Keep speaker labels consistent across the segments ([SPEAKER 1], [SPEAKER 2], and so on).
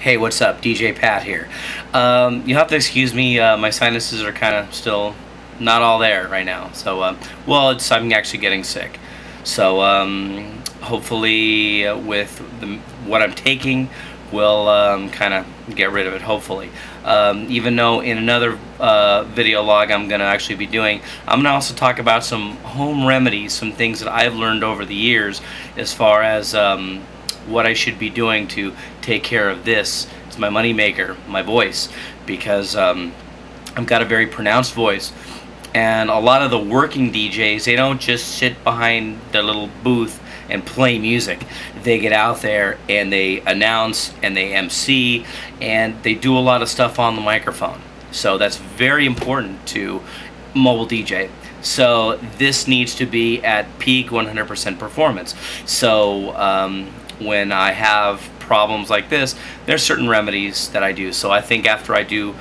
[SPEAKER 1] Hey, what's up? DJ Pat here. You'll have to excuse me, my sinuses are kind of still not all there right now. So, I'm actually getting sick. So, hopefully with what I'm taking, we'll kind of get rid of it, hopefully. Even though in another video log I'm going to actually be doing, I'm going to also talk about some home remedies, some things that I've learned over the years as far as what I should be doing to take care of this. It's my money maker, my voice, because I've got a very pronounced voice, and a lot of the working DJs, they don't just sit behind their little booth and play music. They get out there and they announce and they MC and they do a lot of stuff on the microphone. So that's very important to mobile DJ. So this needs to be at peak 100% performance. So when I have problems like this, there's certain remedies that I do. So I think after I do,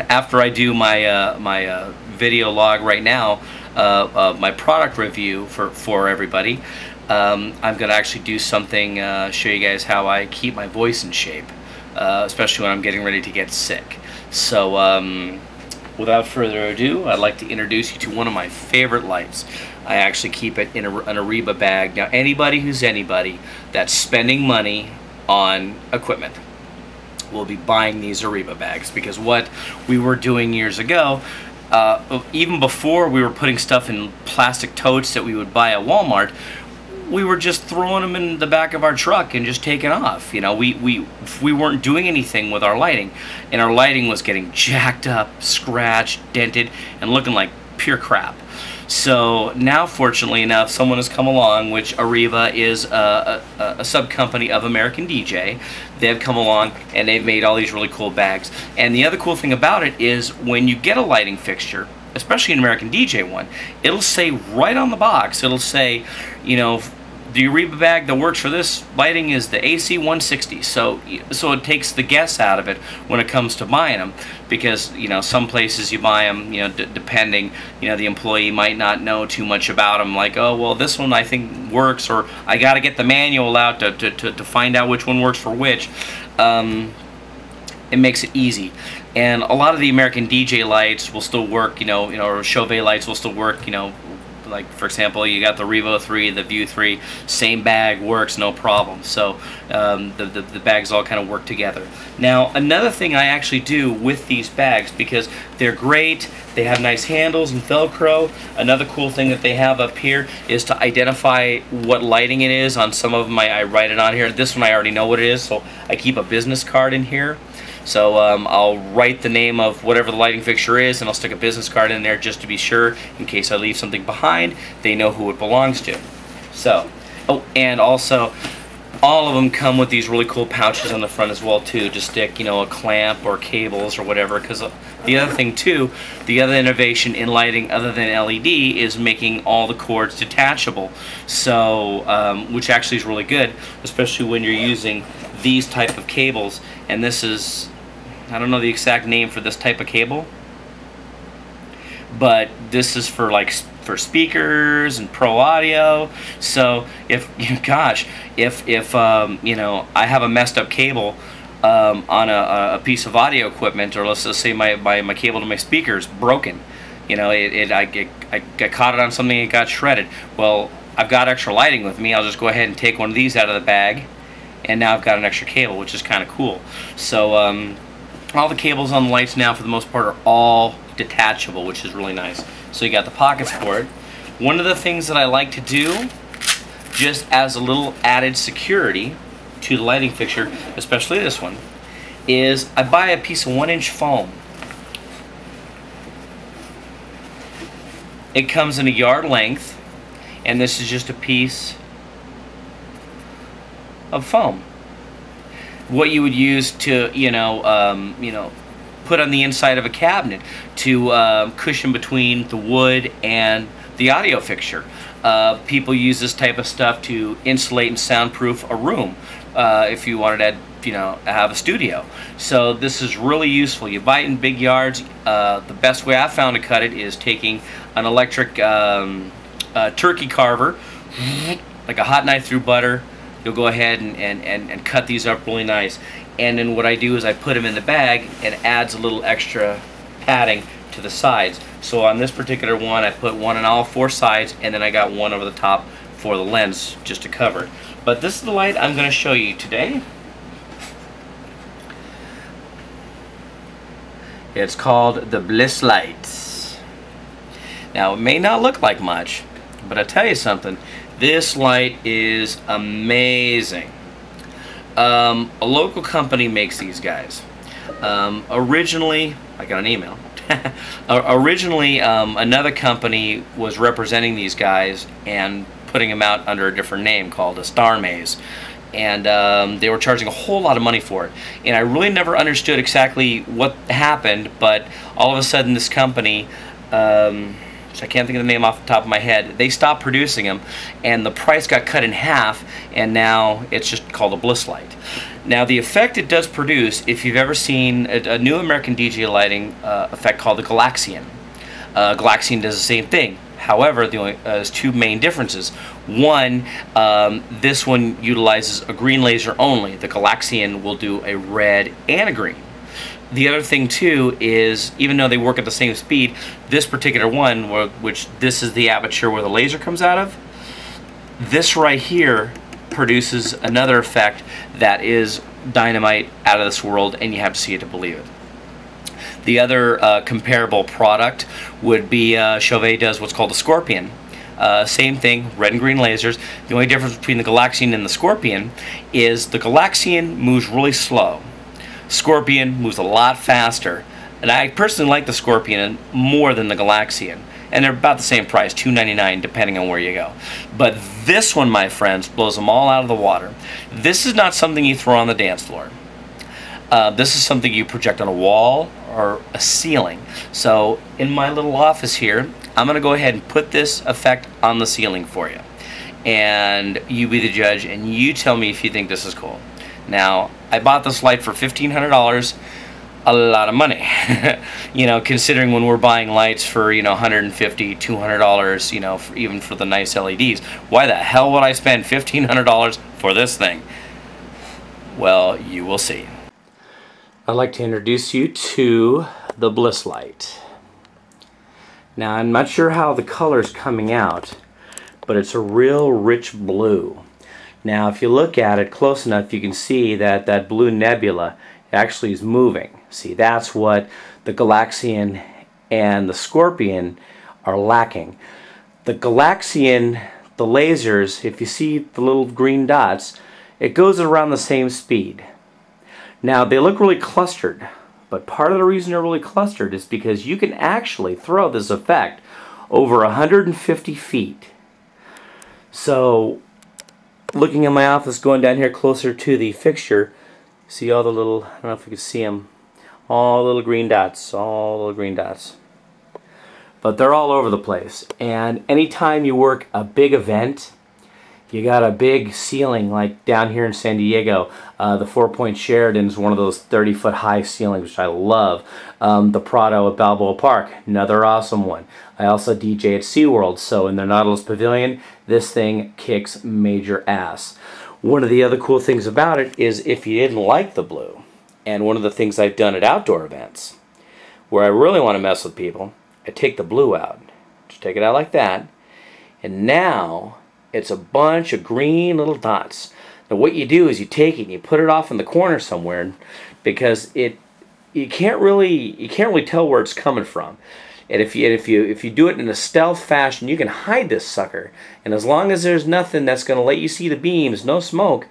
[SPEAKER 1] after I do my video log right now, my product review for everybody, I'm going to actually do something, show you guys how I keep my voice in shape, especially when I'm getting ready to get sick. So without further ado, I'd like to introduce you to one of my favorite lights. I actually keep it in an Ariba bag. Now, anybody that's spending money on equipment will be buying these Ariba bags, because what we were doing years ago, even before we were putting stuff in plastic totes that we would buy at Walmart, we were just throwing them in the back of our truck and just taking off. You know, we weren't doing anything with our lighting, and our lighting was getting jacked up, scratched, dented, and looking like pure crap. So now, fortunately enough, someone has come along, which Ariba is a sub-company of American DJ. They've come along and they've made all these really cool bags. And the other cool thing about it is when you get a lighting fixture, especially an American DJ one, it'll say right on the box, it'll say, you know, the Ariba bag that works for this lighting is the AC 160. So it takes the guess out of it when it comes to buying them, because, you know, some places you buy them, you know, depending, you know, the employee might not know too much about them, like, oh, well, this one I think works, or I got to get the manual out to find out which one works for which. It makes it easy. And a lot of the American DJ lights will still work, you know, or Chauvet lights will still work, you know. Like, for example, you got the Revo 3, the View 3, same bag, works, no problem. So the bags all kind of work together. Now, another thing I actually do with these bags, because they're great, they have nice handles and Velcro. Another cool thing that they have up here is to identify what lighting it is. On some of them, I write it on here. This one I already know what it is, so I keep a business card in here. So I'll write the name of whatever the lighting fixture is, and I'll stick a business card in there just to be sure, in case I leave something behind, they know who it belongs to. So, oh, and also, all of them come with these really cool pouches on the front as well too, to stick, you know, a clamp or cables or whatever. Because the other thing too, the other innovation in lighting other than LED is making all the cords detachable. So, which actually is really good, especially when you're using these type of cables. And this is, I don't know the exact name for this type of cable, but this is for for speakers and pro audio. So if you know, I have a messed up cable on a piece of audio equipment, or let's just say my cable to my speakers broken, you know, I caught it on something, it got shredded. Well, I've got extra lighting with me. I'll just go ahead and take one of these out of the bag, and now I've got an extra cable, which is kind of cool. So all the cables on the lights now, for the most part, are all detachable, which is really nice. So you got the pockets for it. One of the things that I like to do, just as a little added security to the lighting fixture, especially this one, is I buy a piece of 1-inch foam. It comes in a yard length, and this is just a piece of foam. What you would use to, you know, put on the inside of a cabinet to cushion between the wood and the audio fixture. People use this type of stuff to insulate and soundproof a room if you wanted to, you know, have a studio. So this is really useful. You buy it in big yards. The best way I found to cut it is taking an electric turkey carver, like a hot knife through butter, you'll go ahead and cut these up really nice. And then what I do is I put them in the bag, and it adds a little extra padding to the sides. So on this particular one, I put one on all 4 sides, and then I got one over the top for the lens just to cover. But this is the light I'm going to show you today. It's called the Blisslight. Now it may not look like much, but I tell you something, this light is amazing. A local company makes these guys. Originally, I got an email. Originally, another company was representing these guys and putting them out under a different name called a Star Maze. And they were charging a whole lot of money for it. And I really never understood exactly what happened, but all of a sudden this company, so I can't think of the name off the top of my head, they stopped producing them, and the price got cut in half, and now it's just called a Blisslight. Now the effect it does produce, if you've ever seen a new American DJ lighting effect called the Galaxian. Galaxian does the same thing. However, there's 2 main differences. One, this one utilizes a green laser only. The Galaxian will do a red and a green. The other thing too is, even though they work at the same speed, this particular one, which this is the aperture where the laser comes out of, this right here produces another effect that is dynamite, out of this world, and you have to see it to believe it. The other comparable product would be Chauvet does what's called the Scorpion. Same thing, red and green lasers. The only difference between the Galaxian and the Scorpion is the Galaxian moves really slow. Scorpion moves a lot faster. And I personally like the Scorpion more than the Galaxian. And they're about the same price, $2.99, depending on where you go. But this one, my friends, blows them all out of the water. This is not something you throw on the dance floor. This is something you project on a wall or a ceiling. So in my little office here, I'm going to go ahead and put this effect on the ceiling for you. And you be the judge, and you tell me if you think this is cool. Now, I bought this light for $1,500, a lot of money. You know, considering when we're buying lights for, you know, $150, $200, you know, even for the nice LEDs. Why the hell would I spend $1,500 for this thing? Well, you will see. I'd like to introduce you to the Blisslight. Now, I'm not sure how the color's coming out, but it's a real rich blue. Now, if you look at it close enough, you can see that that blue nebula actually is moving. See, that's what the Galaxian and the Scorpion are lacking. The Galaxian, the lasers, if you see the little green dots, it goes around the same speed. Now, they look really clustered, but part of the reason they're really clustered is because you can actually throw this effect over 150 feet. So, looking in my office, going down here closer to the fixture, see all the little, I don't know if you can see them, all little green dots, all little green dots. But they're all over the place. And anytime you work a big event, you got a big ceiling like down here in San Diego. The 4 Point Sheridan is one of those 30-foot high ceilings, which I love. The Prado at Balboa Park, another awesome one. I also DJ at SeaWorld, so in their Nautilus Pavilion, this thing kicks major ass. One of the other cool things about it is if you didn't like the blue, and one of the things I've done at outdoor events, where I really want to mess with people, I take the blue out. Just take it out like that, and now it's a bunch of green little dots. Now what you do is you take it and you put it off in the corner somewhere, because you can't really tell where it's coming from. And if you do it in a stealth fashion, you can hide this sucker. And as long as there's nothing that's going to let you see the beams, no smoke,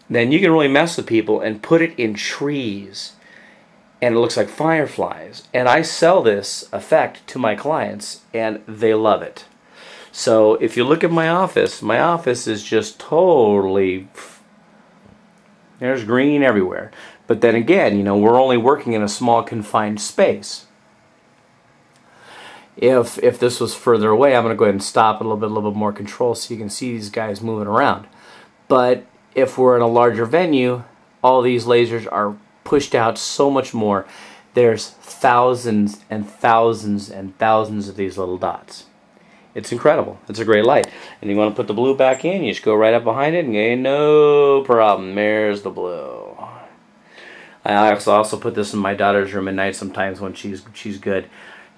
[SPEAKER 1] then you can really mess with people and put it in trees. And it looks like fireflies. And I sell this effect to my clients, and they love it. So if you look at my office is just totally, there's green everywhere. But then again, you know, we're only working in a small confined space. If this was further away, I'm going to go ahead and stop a little bit more control so you can see these guys moving around. But if we're in a larger venue, all these lasers are pushed out so much more. There's thousands and thousands and thousands of these little dots. It's incredible. It's a great light. And you want to put the blue back in, you just go right up behind it and go, no problem. There's the blue. I also put this in my daughter's room at night sometimes when she's good.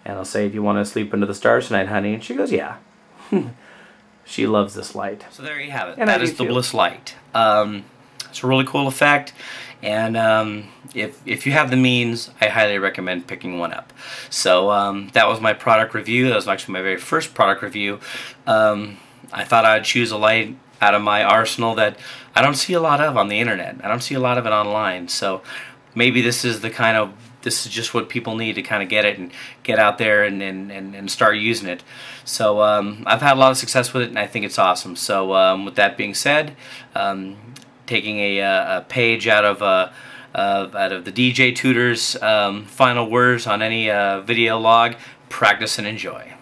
[SPEAKER 1] And I'll say, do you want to sleep under the stars tonight, honey? And she goes, yeah. She loves this light. So there you have it. And that is the Blisslight. It's a really cool effect. And if you have the means, I highly recommend picking one up. So that was my product review. That was actually my very first product review. I thought I'd choose a light out of my arsenal that I don't see a lot of on the internet. I don't see a lot of it online. So maybe this is just what people need to kind of get it and get out there and start using it. So I've had a lot of success with it, and I think it's awesome. So with that being said, taking a page out of the DJ Tutor's final words on any video log, practice and enjoy.